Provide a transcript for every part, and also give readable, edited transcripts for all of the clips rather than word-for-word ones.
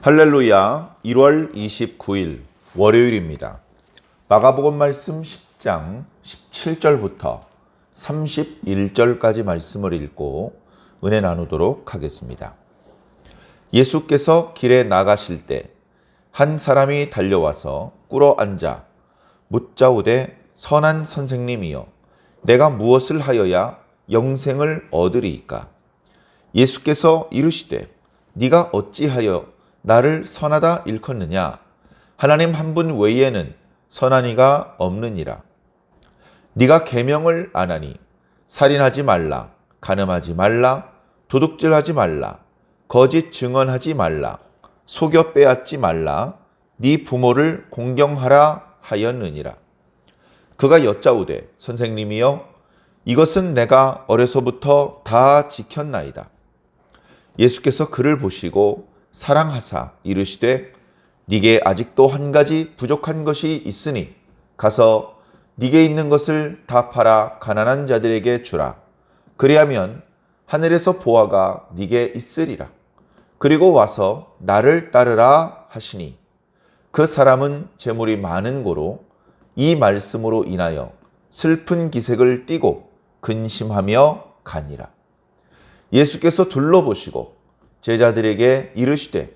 할렐루야. 1월 29일 월요일입니다. 마가복음 말씀 10장 17절부터 31절까지 말씀을 읽고 은혜 나누도록 하겠습니다. 예수께서 길에 나가실 때 한 사람이 달려와서 꿇어 앉아 묻자오되 선한 선생님이여 내가 무엇을 하여야 영생을 얻으리이까? 예수께서 이르시되 네가 어찌하여 나를 선하다 일컫느냐? 하나님 한 분 외에는 선한 이가 없느니라. 네가 계명을 안 하니 살인하지 말라, 간음하지 말라, 도둑질하지 말라, 거짓 증언하지 말라, 속여 빼앗지 말라, 네 부모를 공경하라 하였느니라. 그가 여짜오되 선생님이여 이것은 내가 어려서부터 다 지켰나이다. 예수께서 그를 보시고 사랑하사 이르시되 네게 아직도 한 가지 부족한 것이 있으니 가서 네게 있는 것을 다 팔아 가난한 자들에게 주라. 그리하면 하늘에서 보화가 네게 있으리라. 그리고 와서 나를 따르라 하시니 그 사람은 재물이 많은 고로 이 말씀으로 인하여 슬픈 기색을 띠고 근심하며 가니라. 예수께서 둘러보시고 제자들에게 이르시되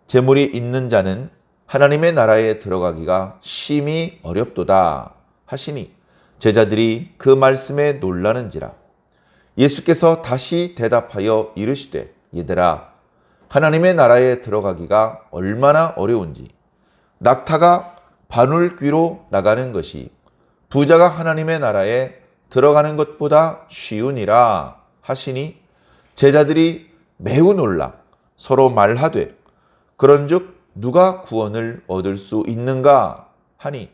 재물이 있는 자는 하나님의 나라에 들어가기가 심히 어렵도다 하시니 제자들이 그 말씀에 놀라는지라. 예수께서 다시 대답하여 이르시되 얘들아 하나님의 나라에 들어가기가 얼마나 어려운지 낙타가 바늘귀로 나가는 것이 부자가 하나님의 나라에 들어가는 것보다 쉬우니라 하시니 제자들이 매우 놀라 서로 말하되 그런즉 누가 구원을 얻을 수 있는가 하니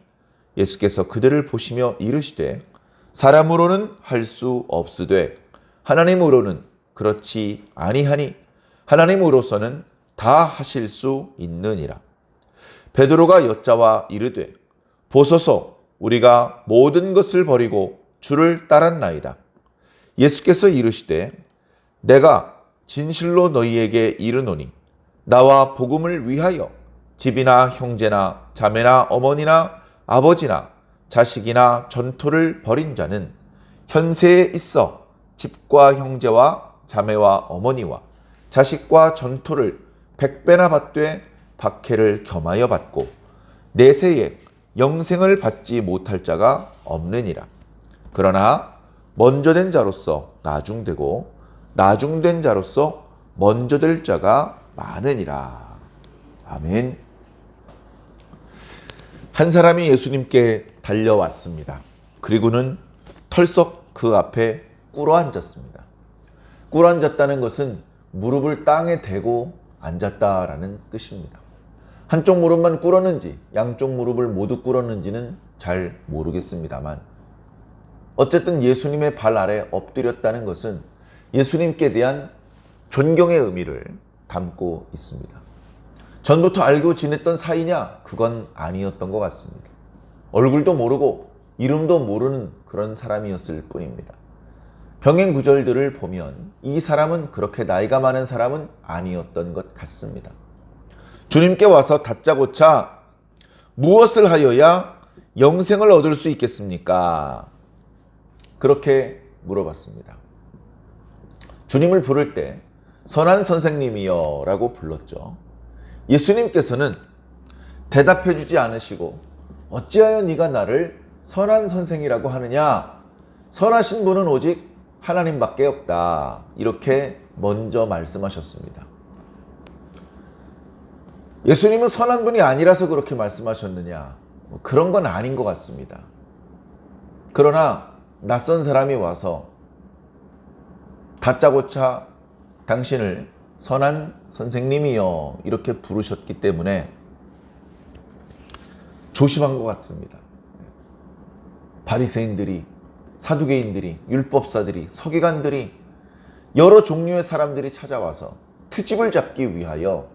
예수께서 그들을 보시며 이르시되 사람으로는 할 수 없으되 하나님으로는 그렇지 아니하니 하나님으로서는 다 하실 수 있느니라. 베드로가 여짜와 이르되 보소서 우리가 모든 것을 버리고 주를 따랐나이다. 예수께서 이르시되 내가 진실로 너희에게 이르노니 나와 복음을 위하여 집이나 형제나 자매나 어머니나 아버지나 자식이나 전토를 벌인 자는 현세에 있어 집과 형제와 자매와 어머니와 자식과 전토를 100배나 받되 박해를 겸하여 받고 내세에 영생을 받지 못할 자가 없느니라. 그러나 먼저 된 자로서 나중되고 나중된 자로서 먼저 될 자가 많으니라. 아멘. 한 사람이 예수님께 달려왔습니다. 그리고는 털썩 그 앞에 꿇어 앉았습니다. 꿇어 앉았다는 것은 무릎을 땅에 대고 앉았다라는 뜻입니다. 한쪽 무릎만 꿇었는지 양쪽 무릎을 모두 꿇었는지는 잘 모르겠습니다만 어쨌든 예수님의 발 아래 엎드렸다는 것은 예수님께 대한 존경의 의미를 담고 있습니다. 전부터 알고 지냈던 사이냐? 그건 아니었던 것 같습니다. 얼굴도 모르고 이름도 모르는 그런 사람이었을 뿐입니다. 병행 구절들을 보면 이 사람은 그렇게 나이가 많은 사람은 아니었던 것 같습니다. 주님께 와서 다짜고짜 무엇을 하여야 영생을 얻을 수 있겠습니까? 그렇게 물어봤습니다. 주님을 부를 때 선한 선생님이여 라고 불렀죠. 예수님께서는 대답해 주지 않으시고 어찌하여 네가 나를 선한 선생이라고 하느냐? 선하신 분은 오직 하나님밖에 없다. 이렇게 먼저 말씀하셨습니다. 예수님은 선한 분이 아니라서 그렇게 말씀하셨느냐? 그런 건 아닌 것 같습니다. 그러나 낯선 사람이 와서 다짜고짜 당신을 선한 선생님이여 이렇게 부르셨기 때문에 조심한 것 같습니다. 바리새인들이, 사두개인들이, 율법사들이, 서기관들이 여러 종류의 사람들이 찾아와서 트집을 잡기 위하여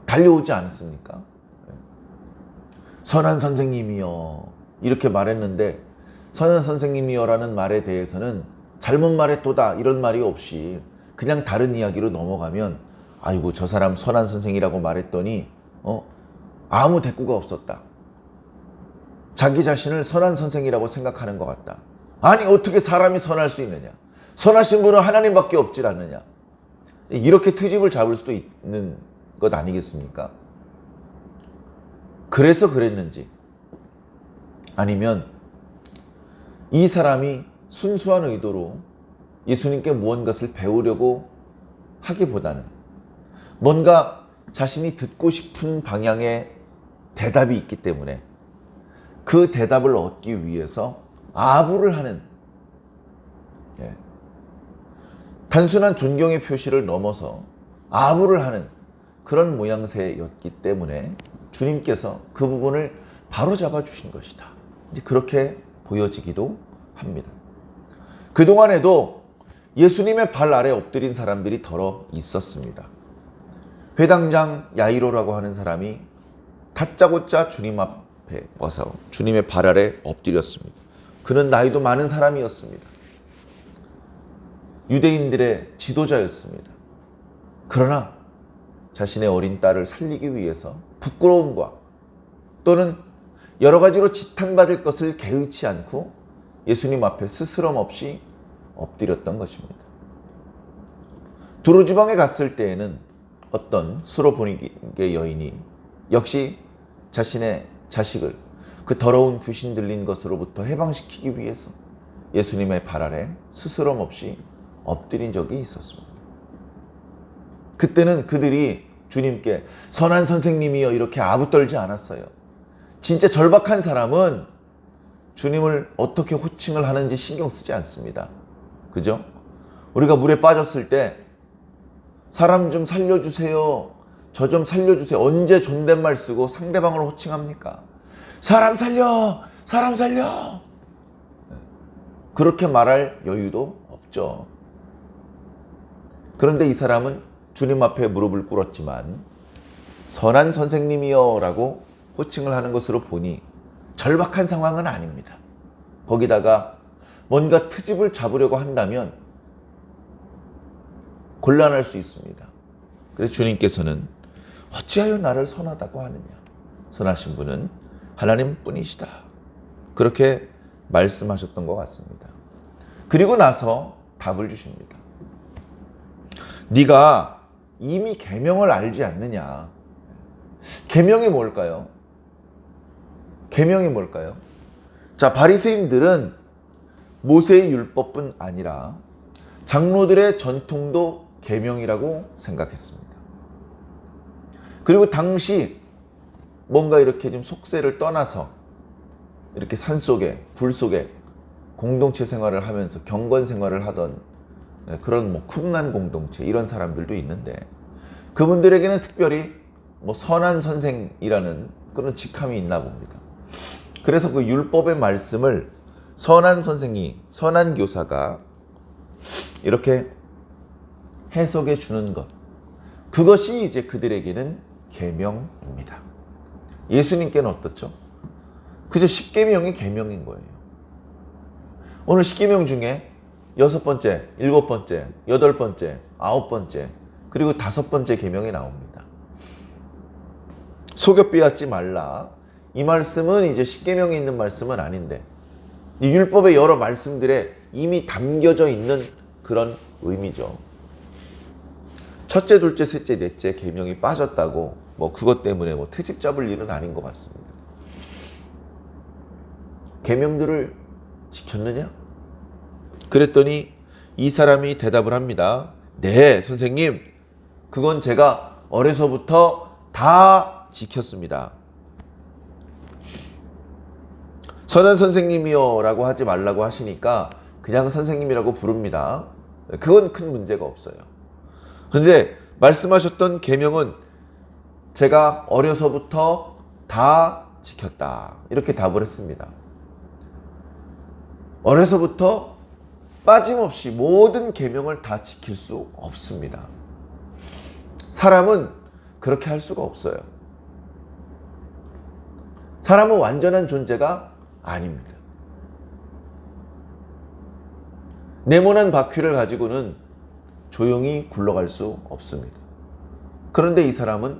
달려오지 않습니까? 선한 선생님이여 이렇게 말했는데 선한 선생님이여라는 말에 대해서는 잘못 말했도다 이런 말이 없이 그냥 다른 이야기로 넘어가면 아이고 저 사람 선한 선생이라고 말했더니 아무 대꾸가 없었다. 자기 자신을 선한 선생이라고 생각하는 것 같다. 아니 어떻게 사람이 선할 수 있느냐. 선하신 분은 하나님밖에 없질 않느냐. 이렇게 트집을 잡을 수도 있는 것 아니겠습니까? 그래서 그랬는지 아니면 이 사람이 순수한 의도로 예수님께 무언가를 배우려고 하기보다는 뭔가 자신이 듣고 싶은 방향의 대답이 있기 때문에 그 대답을 얻기 위해서 아부를 하는 단순한 존경의 표시를 넘어서 아부를 하는 그런 모양새였기 때문에 주님께서 그 부분을 바로잡아 주신 것이다. 이제 그렇게 보여지기도 합니다. 그동안에도 예수님의 발 아래 엎드린 사람들이 더러 있었습니다. 회당장 야이로라고 하는 사람이 다짜고짜 주님 앞에 와서 주님의 발 아래 엎드렸습니다. 그는 나이도 많은 사람이었습니다. 유대인들의 지도자였습니다. 그러나 자신의 어린 딸을 살리기 위해서 부끄러움과 또는 여러 가지로 지탄받을 것을 개의치 않고 예수님 앞에 스스럼 없이 엎드렸던 것입니다. 두로지방에 갔을 때에는 어떤 수로보니게 여인이 역시 자신의 자식을 그 더러운 귀신 들린 것으로부터 해방시키기 위해서 예수님의 발 아래 스스럼 없이 엎드린 적이 있었습니다. 그때는 그들이 주님께 선한 선생님이여 이렇게 아부떨지 않았어요. 진짜 절박한 사람은 주님을 어떻게 호칭을 하는지 신경 쓰지 않습니다. 그죠? 우리가 물에 빠졌을 때 사람 좀 살려주세요. 저 좀 살려주세요. 언제 존댓말 쓰고 상대방을 호칭합니까? 사람 살려! 사람 살려! 그렇게 말할 여유도 없죠. 그런데 이 사람은 주님 앞에 무릎을 꿇었지만 선한 선생님이여 라고 호칭을 하는 것으로 보니 절박한 상황은 아닙니다. 거기다가 뭔가 트집을 잡으려고 한다면 곤란할 수 있습니다. 그래서 주님께서는 어찌하여 나를 선하다고 하느냐. 선하신 분은 하나님뿐이시다. 그렇게 말씀하셨던 것 같습니다. 그리고 나서 답을 주십니다. 네가 이미 계명을 알지 않느냐. 계명이 뭘까요? 계명이 뭘까요? 자, 바리새인들은 모세의 율법뿐 아니라 장로들의 전통도 계명이라고 생각했습니다. 그리고 당시 뭔가 이렇게 좀 속세를 떠나서 이렇게 산속에 굴 속에 공동체 생활을 하면서 경건 생활을 하던 그런 쿰난 공동체 이런 사람들도 있는데 그분들에게는 특별히 선한 선생이라는 그런 직함이 있나 봅니다. 그래서 그 율법의 말씀을 선한 선생이, 선한 교사가 이렇게 해석해 주는 것, 그것이 이제 그들에게는 계명입니다. 예수님께는 어떻죠? 그저 10계명이 계명인 거예요. 오늘 10계명 중에 6번째, 7번째, 8번째, 9번째, 그리고 5번째 계명이 나옵니다. 속여 빼앗지 말라. 이 말씀은 이제 10계명에 있는 말씀은 아닌데 이 율법의 여러 말씀들에 이미 담겨져 있는 그런 의미죠. 첫째, 둘째, 셋째, 넷째 계명이 빠졌다고 그것 때문에 트집 잡을 일은 아닌 것 같습니다. 계명들을 지켰느냐? 그랬더니 이 사람이 대답을 합니다. 네, 선생님. 그건 제가 어려서부터 다 지켰습니다. 선한 선생님이요 라고 하지 말라고 하시니까 그냥 선생님이라고 부릅니다. 그건 큰 문제가 없어요. 근데 말씀하셨던 계명은 제가 어려서부터 다 지켰다. 이렇게 답을 했습니다. 어려서부터 빠짐없이 모든 계명을 다 지킬 수 없습니다. 사람은 그렇게 할 수가 없어요. 사람은 완전한 존재가 아닙니다. 네모난 바퀴를 가지고는 조용히 굴러갈 수 없습니다. 그런데 이 사람은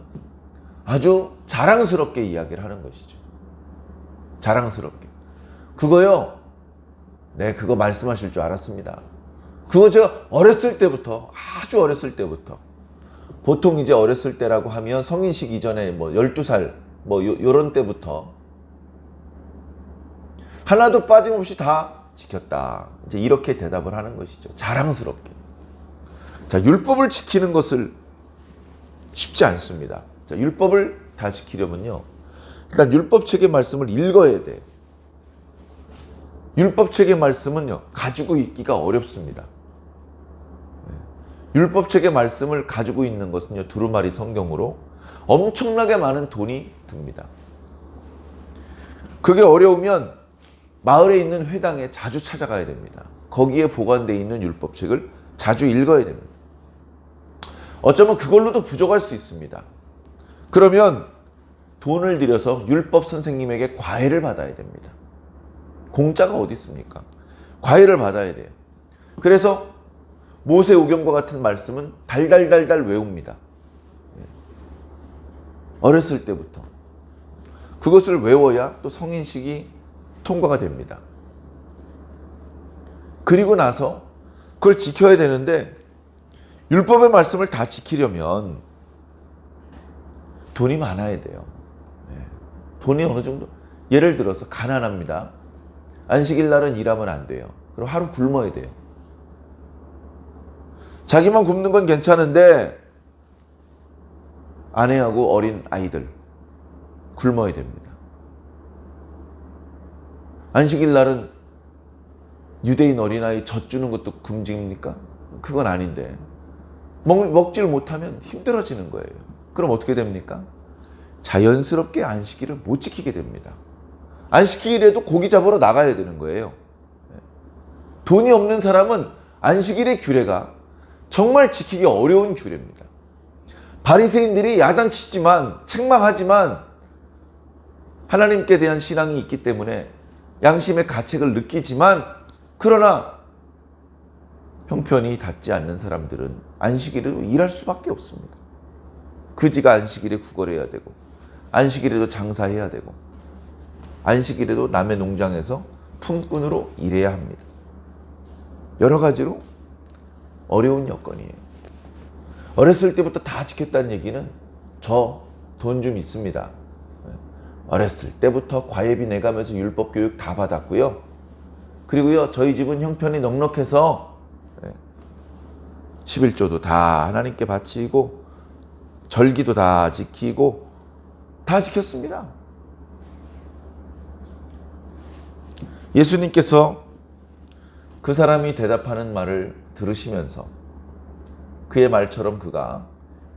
아주 자랑스럽게 이야기를 하는 것이죠. 자랑스럽게. 그거요. 네, 그거 말씀하실 줄 알았습니다. 그거 제가 어렸을 때부터, 아주 어렸을 때부터, 보통 이제 어렸을 때라고 하면 성인식 이전에 뭐 12살 요런 때부터 하나도 빠짐없이 다 지켰다. 이제 이렇게 대답을 하는 것이죠. 자랑스럽게. 자, 율법을 지키는 것을 쉽지 않습니다. 자, 율법을 다 지키려면요. 일단 율법책의 말씀을 읽어야 돼요. 율법책의 말씀은요, 가지고 있기가 어렵습니다. 율법책의 말씀을 가지고 있는 것은요, 두루마리 성경으로 엄청나게 많은 돈이 듭니다. 그게 어려우면 마을에 있는 회당에 자주 찾아가야 됩니다. 거기에 보관되어 있는 율법책을 자주 읽어야 됩니다. 어쩌면 그걸로도 부족할 수 있습니다. 그러면 돈을 들여서 율법 선생님에게 과외를 받아야 됩니다. 공짜가 어디 있습니까? 과외를 받아야 돼요. 그래서 모세오경과 같은 말씀은 달달달달 외웁니다. 어렸을 때부터. 그것을 외워야 또 성인식이 통과가 됩니다. 그리고 나서 그걸 지켜야 되는데 율법의 말씀을 다 지키려면 돈이 많아야 돼요. 돈이 어느 정도, 예를 들어서 가난합니다. 안식일 날은 일하면 안 돼요. 그럼 하루 굶어야 돼요. 자기만 굶는 건 괜찮은데 아내하고 어린 아이들 굶어야 됩니다. 안식일 날은 유대인 어린아이 젖 주는 것도 금지입니까? 그건 아닌데 먹지를 못하면 힘들어지는 거예요. 그럼 어떻게 됩니까? 자연스럽게 안식일을 못 지키게 됩니다. 안식일에도 고기 잡으러 나가야 되는 거예요. 돈이 없는 사람은 안식일의 규례가 정말 지키기 어려운 규례입니다. 바리새인들이 야단치지만, 책망하지만 하나님께 대한 신앙이 있기 때문에 양심의 가책을 느끼지만, 그러나 형편이 닿지 않는 사람들은 안식일에도 일할 수밖에 없습니다. 그지가 안식일에 구걸해야 되고, 안식일에도 장사해야 되고, 안식일에도 남의 농장에서 품꾼으로 일해야 합니다. 여러 가지로 어려운 여건이에요. 어렸을 때부터 다 지켰다는 얘기는 저 돈 좀 있습니다. 어렸을 때부터 과외비 내가면서 율법 교육 다 받았고요. 그리고요, 저희 집은 형편이 넉넉해서 11조도 다 하나님께 바치고 절기도 다 지키고 다 지켰습니다. 예수님께서 그 사람이 대답하는 말을 들으시면서 그의 말처럼 그가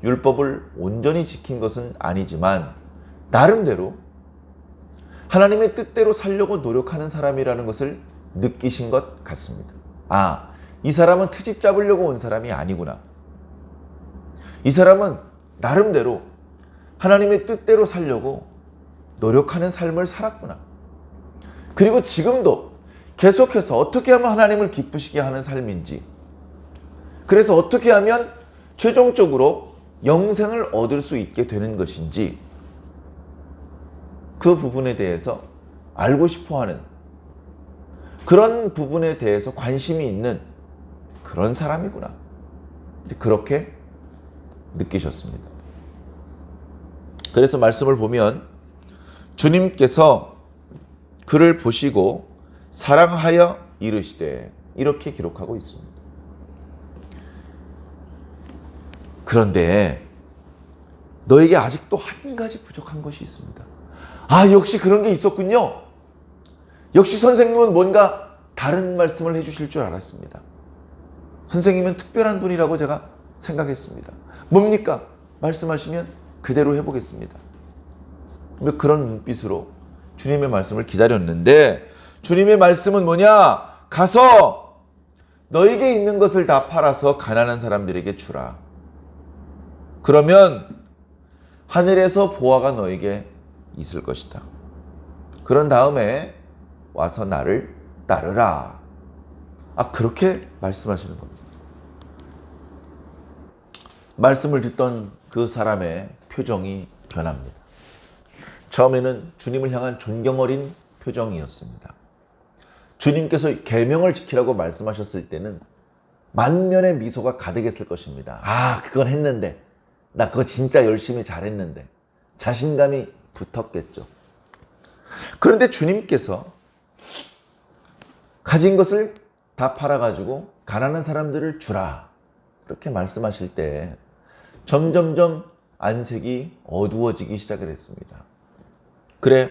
율법을 온전히 지킨 것은 아니지만 나름대로 하나님의 뜻대로 살려고 노력하는 사람이라는 것을 느끼신 것 같습니다. 아, 이 사람은 트집 잡으려고 온 사람이 아니구나. 이 사람은 나름대로 하나님의 뜻대로 살려고 노력하는 삶을 살았구나. 그리고 지금도 계속해서 어떻게 하면 하나님을 기쁘시게 하는 삶인지, 그래서 어떻게 하면 최종적으로 영생을 얻을 수 있게 되는 것인지 그 부분에 대해서 알고 싶어하는, 그런 부분에 대해서 관심이 있는 그런 사람이구나. 그렇게 느끼셨습니다. 그래서 말씀을 보면 주님께서 그를 보시고 사랑하여 이르시되 이렇게 기록하고 있습니다. 그런데 너에게 아직도 한 가지 부족한 것이 있습니다. 아, 역시 그런 게 있었군요. 역시 선생님은 뭔가 다른 말씀을 해주실 줄 알았습니다. 선생님은 특별한 분이라고 제가 생각했습니다. 뭡니까? 말씀하시면 그대로 해보겠습니다. 그런 눈빛으로 주님의 말씀을 기다렸는데, 주님의 말씀은 뭐냐? 가서 너에게 있는 것을 다 팔아서 가난한 사람들에게 주라. 그러면 하늘에서 보화가 너에게 있을 것이다. 그런 다음에 와서 나를 따르라. 아, 그렇게 말씀하시는 겁니다. 말씀을 듣던 그 사람의 표정이 변합니다. 처음에는 주님을 향한 존경 어린 표정이었습니다. 주님께서 계명을 지키라고 말씀하셨을 때는 만면의 미소가 가득했을 것입니다. 아, 그건 했는데, 나 그거 진짜 열심히 잘했는데, 자신감이 붙었겠죠. 그런데 주님께서 가진 것을 다 팔아가지고 가난한 사람들을 주라, 이렇게 말씀하실 때 점점점 안색이 어두워지기 시작을 했습니다. 그래,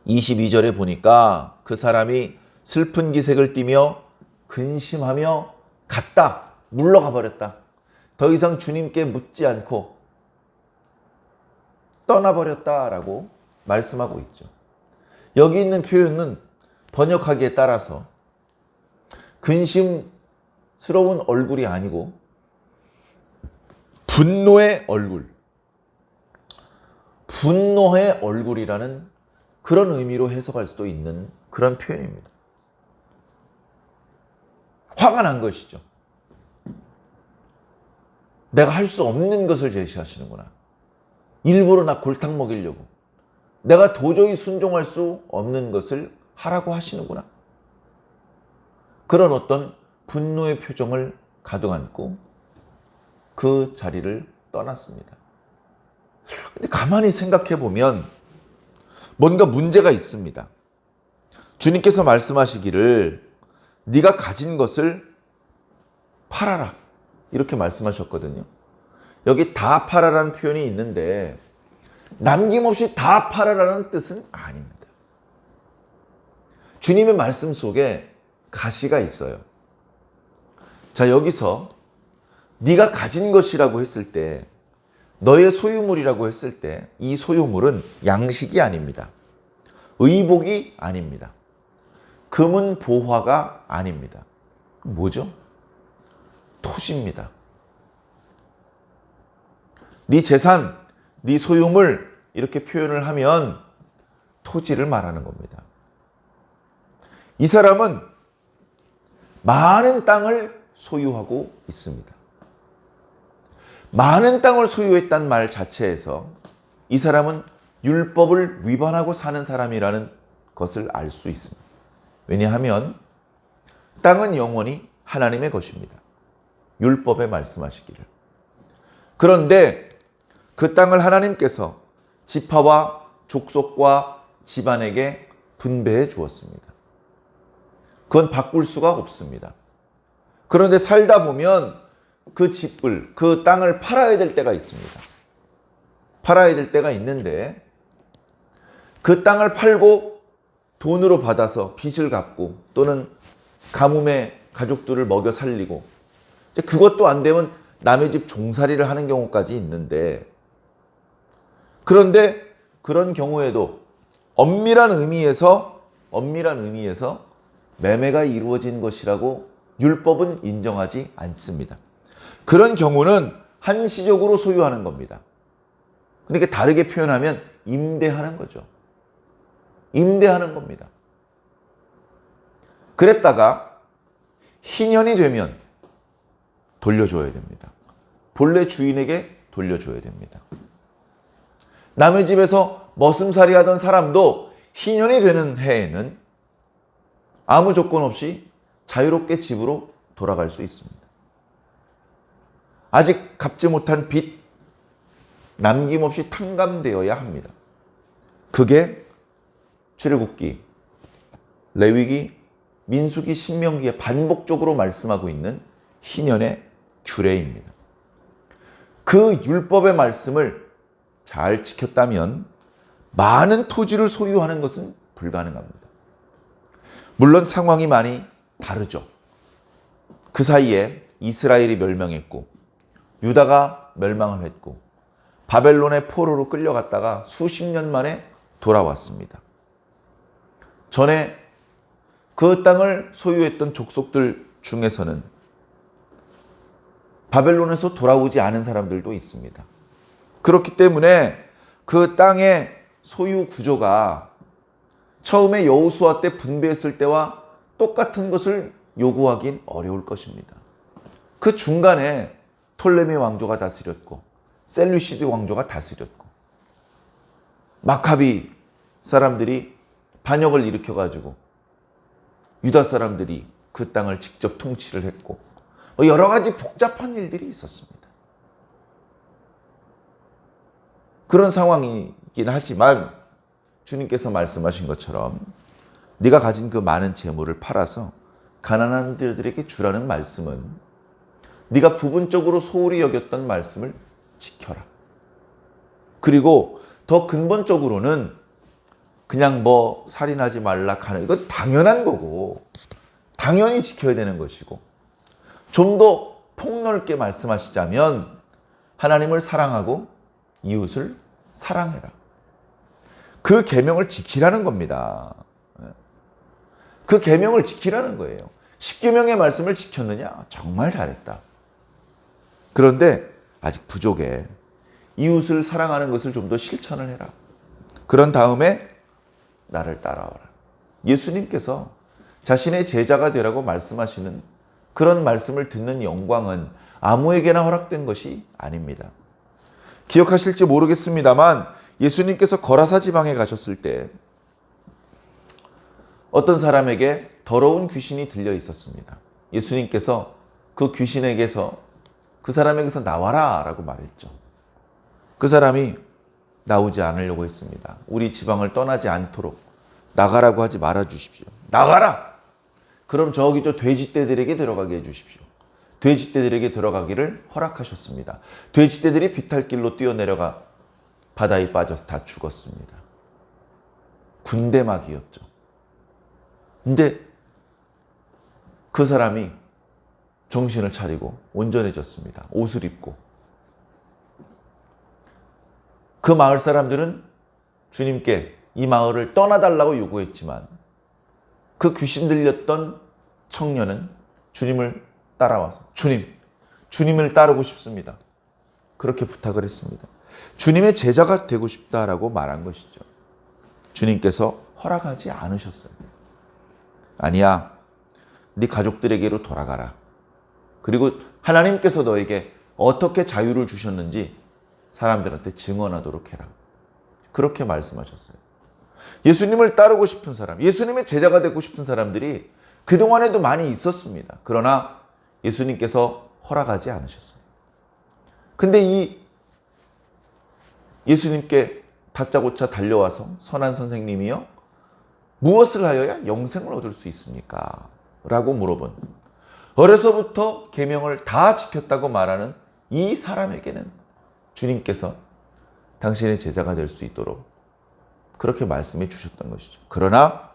22절에 보니까 그 사람이 슬픈 기색을 띠며 근심하며 갔다, 물러가 버렸다. 더 이상 주님께 묻지 않고 떠나버렸다라고 말씀하고 있죠. 여기 있는 표현은 번역하기에 따라서 근심스러운 얼굴이 아니고 분노의 얼굴, 분노의 얼굴이라는 그런 의미로 해석할 수도 있는 그런 표현입니다. 화가 난 것이죠. 내가 할 수 없는 것을 제시하시는구나. 일부러 나 골탕 먹이려고. 내가 도저히 순종할 수 없는 것을 하라고 하시는구나. 그런 어떤 분노의 표정을 가득 안고 그 자리를 떠났습니다. 근데 가만히 생각해 보면 뭔가 문제가 있습니다. 주님께서 말씀하시기를 네가 가진 것을 팔아라, 이렇게 말씀하셨거든요. 여기 다 팔아라는 표현이 있는데 남김없이 다 팔아라는 뜻은 아닙니다. 주님의 말씀 속에 가시가 있어요. 자, 여기서 네가 가진 것이라고 했을 때, 너의 소유물이라고 했을 때 이 소유물은 양식이 아닙니다. 의복이 아닙니다. 금은 보화가 아닙니다. 뭐죠? 토지입니다. 네 재산, 네 소유물, 이렇게 표현을 하면 토지를 말하는 겁니다. 이 사람은 많은 땅을 소유하고 있습니다. 많은 땅을 소유했단 말 자체에서 이 사람은 율법을 위반하고 사는 사람이라는 것을 알 수 있습니다. 왜냐하면 땅은 영원히 하나님의 것입니다. 율법에 말씀하시기를. 그런데 그 땅을 하나님께서 지파와 족속과 집안에게 분배해 주었습니다. 그건 바꿀 수가 없습니다. 그런데 살다 보면 그 집을, 그 땅을 팔아야 될 때가 있습니다. 팔아야 될 때가 있는데 그 땅을 팔고 돈으로 받아서 빚을 갚고 또는 가뭄에 가족들을 먹여 살리고, 그것도 안 되면 남의 집 종살이를 하는 경우까지 있는데, 그런데 그런 경우에도 엄밀한 의미에서 매매가 이루어진 것이라고 율법은 인정하지 않습니다. 그런 경우는 한시적으로 소유하는 겁니다. 그러니까 다르게 표현하면 임대하는 거죠. 임대하는 겁니다. 그랬다가 희년이 되면 돌려줘야 됩니다. 본래 주인에게 돌려줘야 됩니다. 남의 집에서 머슴살이 하던 사람도 희년이 되는 해에는 아무 조건 없이 자유롭게 집으로 돌아갈 수 있습니다. 아직 갚지 못한 빚 남김없이 탕감되어야 합니다. 그게 출애굽기, 레위기, 민수기, 신명기에 반복적으로 말씀하고 있는 희년의 규례입니다. 그 율법의 말씀을 잘 지켰다면 많은 토지를 소유하는 것은 불가능합니다. 물론 상황이 많이 다르죠. 그 사이에 이스라엘이 멸망했고 유다가 멸망을 했고 바벨론의 포로로 끌려갔다가 수십 년 만에 돌아왔습니다. 전에 그 땅을 소유했던 족속들 중에서는 바벨론에서 돌아오지 않은 사람들도 있습니다. 그렇기 때문에 그 땅의 소유 구조가 처음에 여호수아 때 분배했을 때와 똑같은 것을 요구하긴 어려울 것입니다. 그 중간에 톨레미 왕조가 다스렸고 셀루시드 왕조가 다스렸고 마카비 사람들이 반역을 일으켜가지고 유다 사람들이 그 땅을 직접 통치를 했고 여러 가지 복잡한 일들이 있었습니다. 그런 상황이긴 하지만 주님께서 말씀하신 것처럼 네가 가진 그 많은 재물을 팔아서 가난한 자들에게 주라는 말씀은 네가 부분적으로 소홀히 여겼던 말씀을 지켜라. 그리고 더 근본적으로는 그냥 뭐 살인하지 말라, 이건 당연한 거고 당연히 지켜야 되는 것이고 좀 더 폭넓게 말씀하시자면 하나님을 사랑하고 이웃을 사랑해라. 그 계명을 지키라는 겁니다. 그 계명을 지키라는 거예요. 10계명의 말씀을 지켰느냐? 정말 잘했다. 그런데 아직 부족해. 이웃을 사랑하는 것을 좀 더 실천을 해라. 그런 다음에 나를 따라와라. 예수님께서 자신의 제자가 되라고 말씀하시는 그런 말씀을 듣는 영광은 아무에게나 허락된 것이 아닙니다. 기억하실지 모르겠습니다만 예수님께서 거라사 지방에 가셨을 때 어떤 사람에게 더러운 귀신이 들려 있었습니다. 예수님께서 그 귀신에게서 그 사람에게서 나와라 라고 말했죠. 그 사람이 나오지 않으려고 했습니다. 우리 지방을 떠나지 않도록 나가라고 하지 말아 주십시오. 나가라! 그럼 저기 저 돼지떼들에게 들어가게 해주십시오. 돼지떼들에게 들어가기를 허락하셨습니다. 돼지떼들이 비탈길로 뛰어내려가 바다에 빠져서 다 죽었습니다. 군대막이었죠. 근데 그 사람이 정신을 차리고 온전해졌습니다. 옷을 입고. 그 마을 사람들은 주님께 이 마을을 떠나달라고 요구했지만 그 귀신 들렸던 청년은 주님을 따라와서 주님을 따르고 싶습니다. 그렇게 부탁을 했습니다. 주님의 제자가 되고 싶다라고 말한 것이죠. 주님께서 허락하지 않으셨어요. 아니야, 네 가족들에게로 돌아가라. 그리고 하나님께서 너에게 어떻게 자유를 주셨는지 사람들한테 증언하도록 해라. 그렇게 말씀하셨어요. 예수님을 따르고 싶은 사람, 예수님의 제자가 되고 싶은 사람들이 그동안에도 많이 있었습니다. 그러나 예수님께서 허락하지 않으셨어요. 근데 이 예수님께 다짜고짜 달려와서 선한 선생님이요, 무엇을 하여야 영생을 얻을 수 있습니까? 라고 물어본, 어려서부터 계명을 다 지켰다고 말하는 이 사람에게는 주님께서 당신의 제자가 될 수 있도록 그렇게 말씀해 주셨던 것이죠. 그러나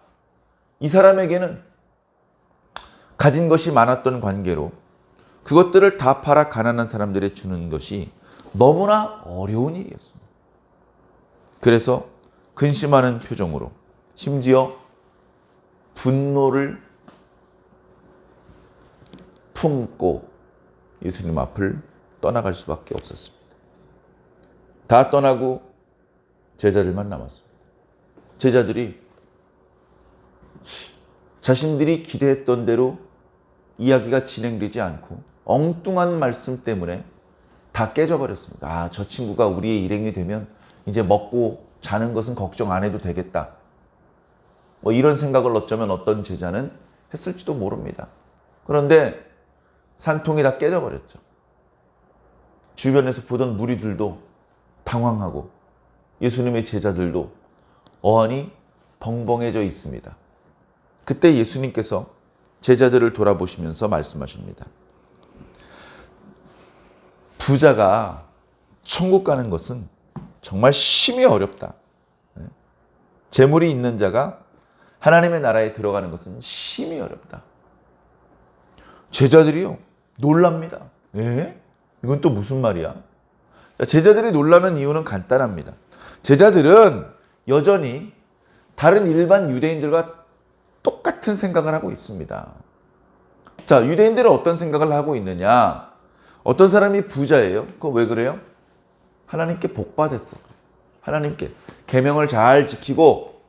이 사람에게는 가진 것이 많았던 관계로 그것들을 다 팔아 가난한 사람들에 주는 것이 너무나 어려운 일이었습니다. 그래서 근심하는 표정으로, 심지어 분노를 품고 예수님 앞을 떠나갈 수밖에 없었습니다. 다 떠나고 제자들만 남았습니다. 제자들이 자신들이 기대했던 대로 이야기가 진행되지 않고 엉뚱한 말씀 때문에 다 깨져버렸습니다. 아, 저 친구가 우리의 일행이 되면 이제 먹고 자는 것은 걱정 안 해도 되겠다. 뭐 이런 생각을 어쩌면 어떤 제자는 했을지도 모릅니다. 그런데 산통이 다 깨져버렸죠. 주변에서 보던 무리들도 당황하고 예수님의 제자들도 어안이 벙벙해져 있습니다. 그때 예수님께서 제자들을 돌아보시면서 말씀하십니다. 부자가 천국 가는 것은 정말 심히 어렵다. 재물이 있는 자가 하나님의 나라에 들어가는 것은 심히 어렵다. 제자들이요, 놀랍니다. 에? 이건 또 무슨 말이야? 제자들이 놀라는 이유는 간단합니다. 제자들은 여전히 다른 일반 유대인들과 똑같은 생각을 하고 있습니다. 자, 유대인들은 어떤 생각을 하고 있느냐? 어떤 사람이 부자예요. 그거 왜 그래요? 하나님께 복 받았어. 하나님께 계명을 잘 지키고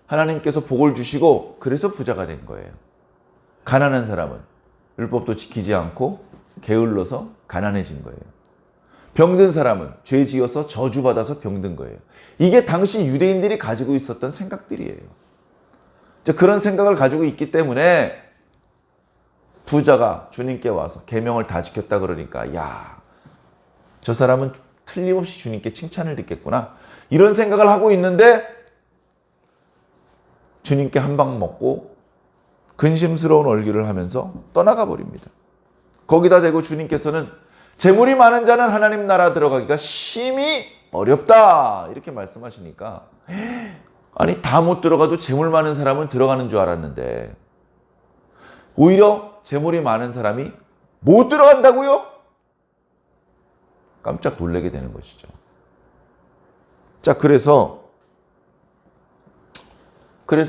하나님께서 복을 주시고 그래서 부자가 된 거예요. 가난한 사람은 율법도 지키지 않고 게을러서 가난해진 거예요. 병든 사람은 죄 지어서 저주받아서 병든 거예요. 이게 당시 유대인들이 가지고 있었던 생각들이에요. 그런 생각을 가지고 있기 때문에 부자가 주님께 와서 계명을 다 지켰다 그러니까 야, 저 사람은 틀림없이 주님께 칭찬을 듣겠구나. 이런 생각을 하고 있는데 주님께 한 방 먹고 근심스러운 얼굴을 하면서 떠나가 버립니다. 거기다 대고 주님께서는 재물이 많은 자는 하나님 나라 들어가기가 심히 어렵다 이렇게 말씀하시니까 아니 다 못 들어가도 재물 많은 사람은 들어가는 줄 알았는데 오히려 재물이 많은 사람이 못 들어간다고요? 깜짝 놀라게 되는 것이죠. 자, 그래서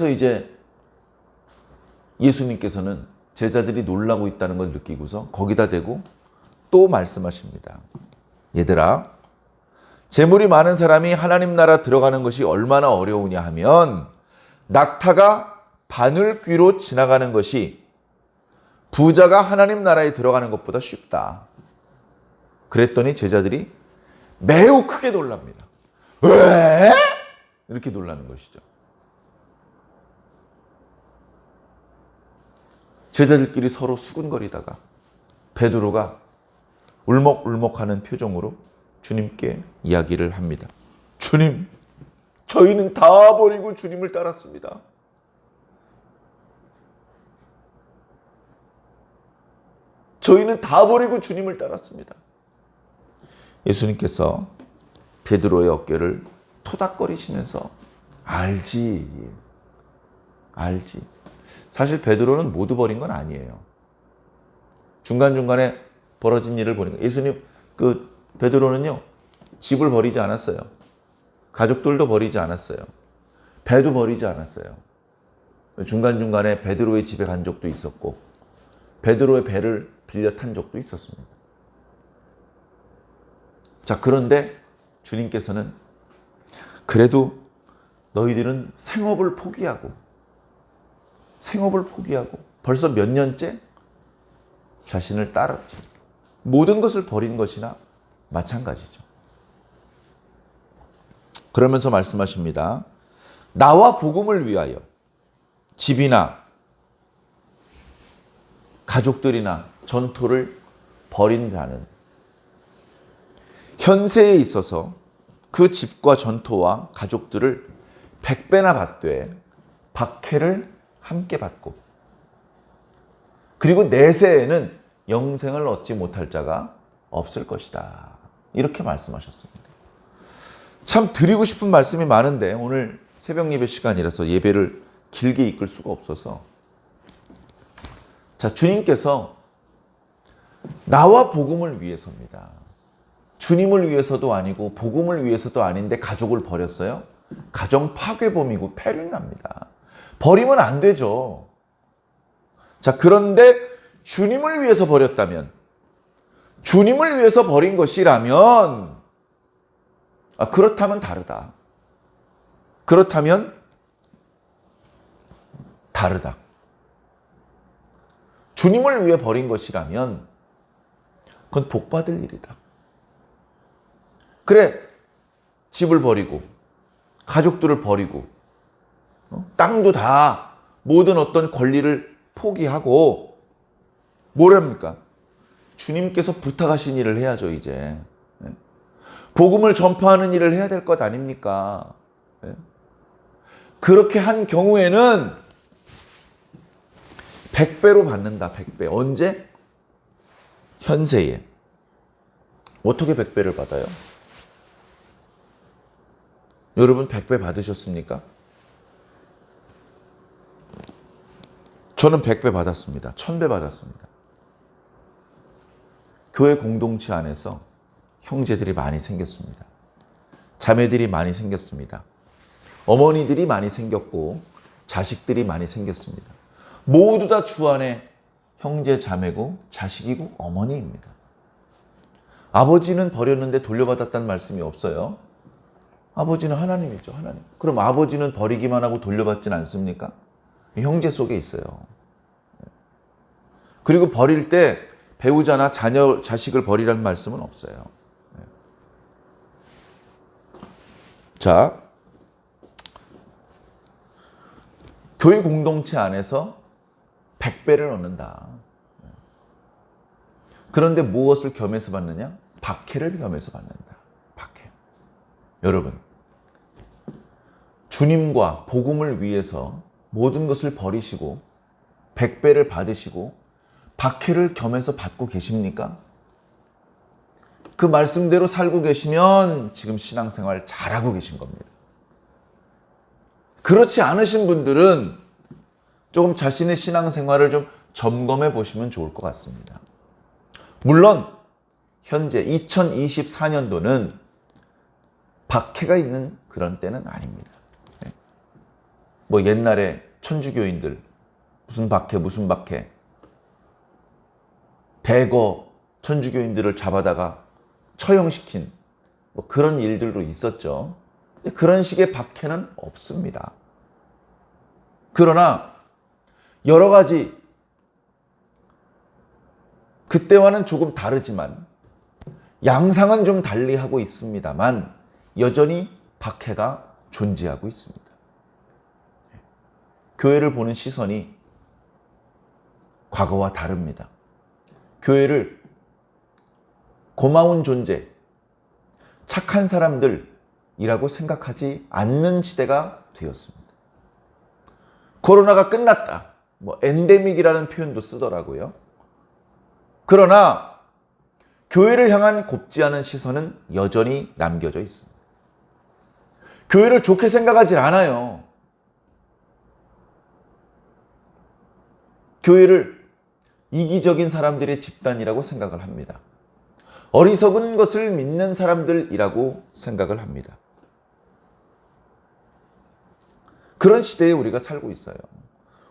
이제 예수님께서는 제자들이 놀라고 있다는 걸 느끼고서 거기다 대고 또 말씀하십니다. 얘들아, 재물이 많은 사람이 하나님 나라 들어가는 것이 얼마나 어려우냐 하면 낙타가 바늘귀로 지나가는 것이 부자가 하나님 나라에 들어가는 것보다 쉽다. 그랬더니 제자들이 매우 크게 놀랍니다. 왜? 이렇게 놀라는 것이죠. 제자들끼리 서로 수군거리다가 베드로가 울먹울먹하는 표정으로 주님께 이야기를 합니다. 주님, 저희는 다 버리고 주님을 따랐습니다. 저희는 다 버리고 주님을 따랐습니다. 예수님께서 베드로의 어깨를 토닥거리시면서 알지. 사실 베드로는 모두 버린 건 아니에요. 중간중간에 벌어진 일을 보니까 예수님, 베드로는요, 집을 버리지 않았어요. 가족들도 버리지 않았어요. 배도 버리지 않았어요. 중간중간에 베드로의 집에 간 적도 있었고, 베드로의 배를 빌려 탄 적도 있었습니다. 자, 그런데 주님께서는 그래도 너희들은 생업을 포기하고 벌써 몇 년째 자신을 따랐지. 모든 것을 버린 것이나 마찬가지죠. 그러면서 말씀하십니다. 나와 복음을 위하여 집이나 가족들이나 전토를 벌인 자는 현세에 있어서 그 집과 전토와 가족들을 100배나 받되 박해를 함께 받고 그리고 내세에는 영생을 얻지 못할 자가 없을 것이다. 이렇게 말씀하셨습니다. 참 드리고 싶은 말씀이 많은데 오늘 새벽 예배 시간이라서 예배를 길게 이끌 수가 없어서 자, 주님께서 나와 복음을 위해서입니다. 주님을 위해서도 아니고 복음을 위해서도 아닌데 가족을 버렸어요? 가정 파괴범이고 패륜납니다. 버리면 안 되죠. 자, 그런데 주님을 위해서 버렸다면, 주님을 위해서 버린 것이라면, 그렇다면 다르다. 그렇다면 다르다. 주님을 위해 버린 것이라면 그건 복받을 일이다. 그래, 집을 버리고 가족들을 버리고 땅도 다 모든 어떤 권리를 포기하고 뭐랍니까? 주님께서 부탁하신 일을 해야죠. 이제 복음을 전파하는 일을 해야 될 것 아닙니까? 그렇게 한 경우에는 100배로 받는다. 100배. 언제? 현세에. 어떻게 100배를 받아요? 여러분 100배 받으셨습니까? 저는 100배 받았습니다. 1000배 받았습니다. 교회 공동체 안에서 형제들이 많이 생겼습니다. 자매들이 많이 생겼습니다. 어머니들이 많이 생겼고 자식들이 많이 생겼습니다. 모두 다 주 안에 형제 자매고 자식이고 어머니입니다. 아버지는 버렸는데 돌려받았다는 말씀이 없어요. 아버지는 하나님이죠. 하나님. 그럼 아버지는 버리기만 하고 돌려받지는 않습니까? 형제 속에 있어요. 그리고 버릴 때 배우자나 자녀, 자식을 버리라는 말씀은 없어요. 자, 교회 공동체 안에서 100배를 얻는다. 그런데 무엇을 겸해서 받느냐? 박해를 겸해서 받는다. 박해. 여러분, 주님과 복음을 위해서 모든 것을 버리시고 100배를 받으시고 박해를 겸해서 받고 계십니까? 그 말씀대로 살고 계시면 지금 신앙생활 잘하고 계신 겁니다. 그렇지 않으신 분들은 조금 자신의 신앙생활을 좀 점검해 보시면 좋을 것 같습니다. 물론 현재 2024년도는 박해가 있는 그런 때는 아닙니다. 뭐 옛날에 천주교인들 무슨 박해 대거 천주교인들을 잡아다가 처형시킨 뭐 그런 일들도 있었죠. 그런 식의 박해는 없습니다. 그러나 여러 가지 그때와는 조금 다르지만 양상은 좀 달리하고 있습니다만 여전히 박해가 존재하고 있습니다. 교회를 보는 시선이 과거와 다릅니다. 교회를 고마운 존재, 착한 사람들이라고 생각하지 않는 시대가 되었습니다. 코로나가 끝났다. 뭐 엔데믹이라는 표현도 쓰더라고요. 그러나 교회를 향한 곱지 않은 시선은 여전히 남겨져 있습니다. 교회를 좋게 생각하지 않아요. 교회를 이기적인 사람들의 집단이라고 생각을 합니다. 어리석은 것을 믿는 사람들이라고 생각을 합니다. 그런 시대에 우리가 살고 있어요.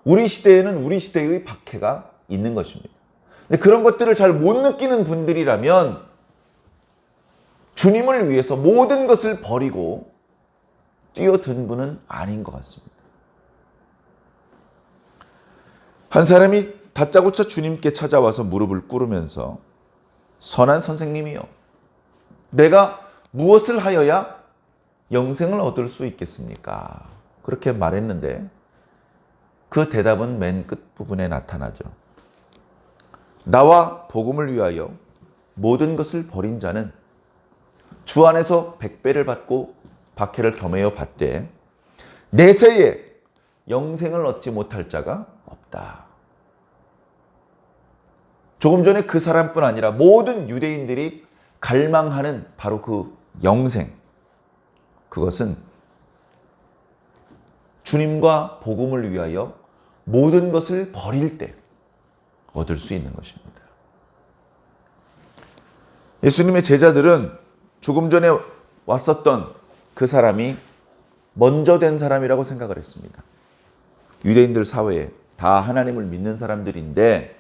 우리 시대에는 우리 시대의 박해가 있는 것입니다. 근데 그런 것들을 잘 못 느끼는 분들이라면 주님을 위해서 모든 것을 버리고 뛰어든 분은 아닌 것 같습니다. 한 사람이 다짜고짜 주님께 찾아와서 무릎을 꿇으면서 선한 선생님이요, 내가 무엇을 하여야 영생을 얻을 수 있겠습니까? 그렇게 말했는데 그 대답은 맨 끝부분에 나타나죠. 나와 복음을 위하여 모든 것을 버린 자는 주 안에서 100배를 받고 박해를 겸하여 받되 내세에 영생을 얻지 못할 자가 없다. 조금 전에 그 사람뿐 아니라 모든 유대인들이 갈망하는 바로 그 영생, 그것은 주님과 복음을 위하여 모든 것을 버릴 때 얻을 수 있는 것입니다. 예수님의 제자들은 조금 전에 왔었던 그 사람이 먼저 된 사람이라고 생각을 했습니다. 유대인들 사회에 다 하나님을 믿는 사람들인데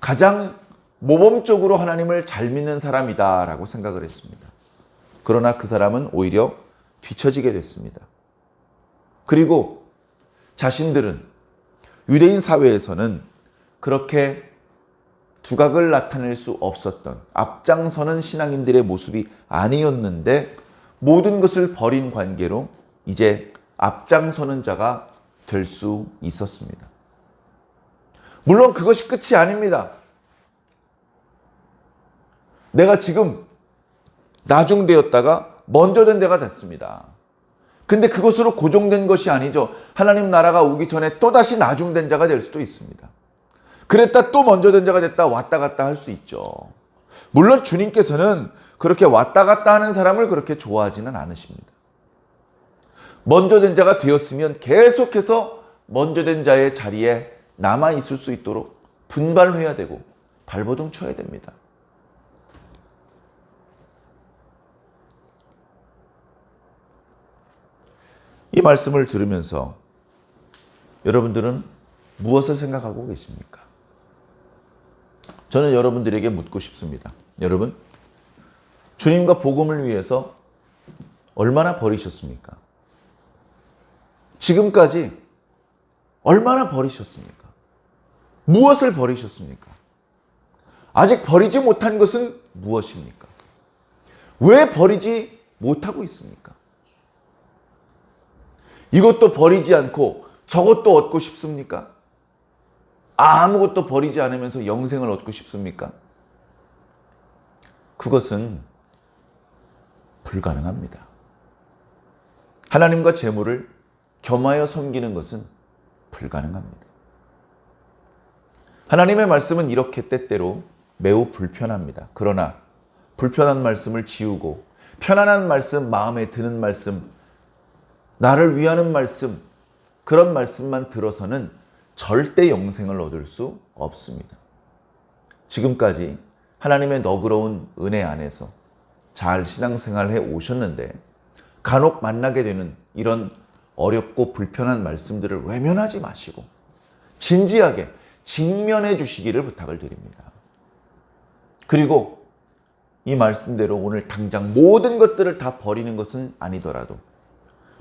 가장 모범적으로 하나님을 잘 믿는 사람이다라고 생각을 했습니다. 그러나 그 사람은 오히려 뒤처지게 됐습니다. 그리고 자신들은 유대인 사회에서는 그렇게 두각을 나타낼 수 없었던 앞장서는 신앙인들의 모습이 아니었는데 모든 것을 버린 관계로 이제 앞장서는 자가 될 수 있었습니다. 물론 그것이 끝이 아닙니다. 내가 지금 나중되었다가 먼저 된 데가 됐습니다. 근데 그것으로 고정된 것이 아니죠. 하나님 나라가 오기 전에 또다시 나중된 자가 될 수도 있습니다. 그랬다 또 먼저 된 자가 됐다 왔다 갔다 할 수 있죠. 물론 주님께서는 그렇게 왔다 갔다 하는 사람을 그렇게 좋아하지는 않으십니다. 먼저 된 자가 되었으면 계속해서 먼저 된 자의 자리에 남아 있을 수 있도록 분발해야 되고 발버둥 쳐야 됩니다. 이 말씀을 들으면서 여러분들은 무엇을 생각하고 계십니까? 저는 여러분들에게 묻고 싶습니다. 여러분, 주님과 복음을 위해서 얼마나 버리셨습니까? 지금까지 얼마나 버리셨습니까? 무엇을 버리셨습니까? 아직 버리지 못한 것은 무엇입니까? 왜 버리지 못하고 있습니까? 이것도 버리지 않고 저것도 얻고 싶습니까? 아무것도 버리지 않으면서 영생을 얻고 싶습니까? 그것은 불가능합니다. 하나님과 재물을 겸하여 섬기는 것은 불가능합니다. 하나님의 말씀은 이렇게 때때로 매우 불편합니다. 그러나 불편한 말씀을 지우고 편안한 말씀, 마음에 드는 말씀, 나를 위하는 말씀, 그런 말씀만 들어서는 절대 영생을 얻을 수 없습니다. 지금까지 하나님의 너그러운 은혜 안에서 잘 신앙생활해 오셨는데 간혹 만나게 되는 이런 어렵고 불편한 말씀들을 외면하지 마시고 진지하게 직면해 주시기를 부탁을 드립니다. 그리고 이 말씀대로 오늘 당장 모든 것들을 다 버리는 것은 아니더라도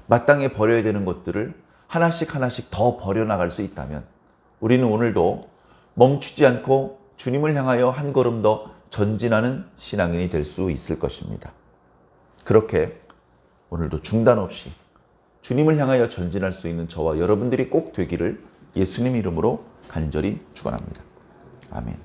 마땅히 버려야 되는 것들을 하나씩 하나씩 더 버려나갈 수 있다면 우리는 오늘도 멈추지 않고 주님을 향하여 한 걸음 더 전진하는 신앙인이 될 수 있을 것입니다. 그렇게 오늘도 중단 없이 주님을 향하여 전진할 수 있는 저와 여러분들이 꼭 되기를 예수님 이름으로 간절히 축원합니다. 아멘.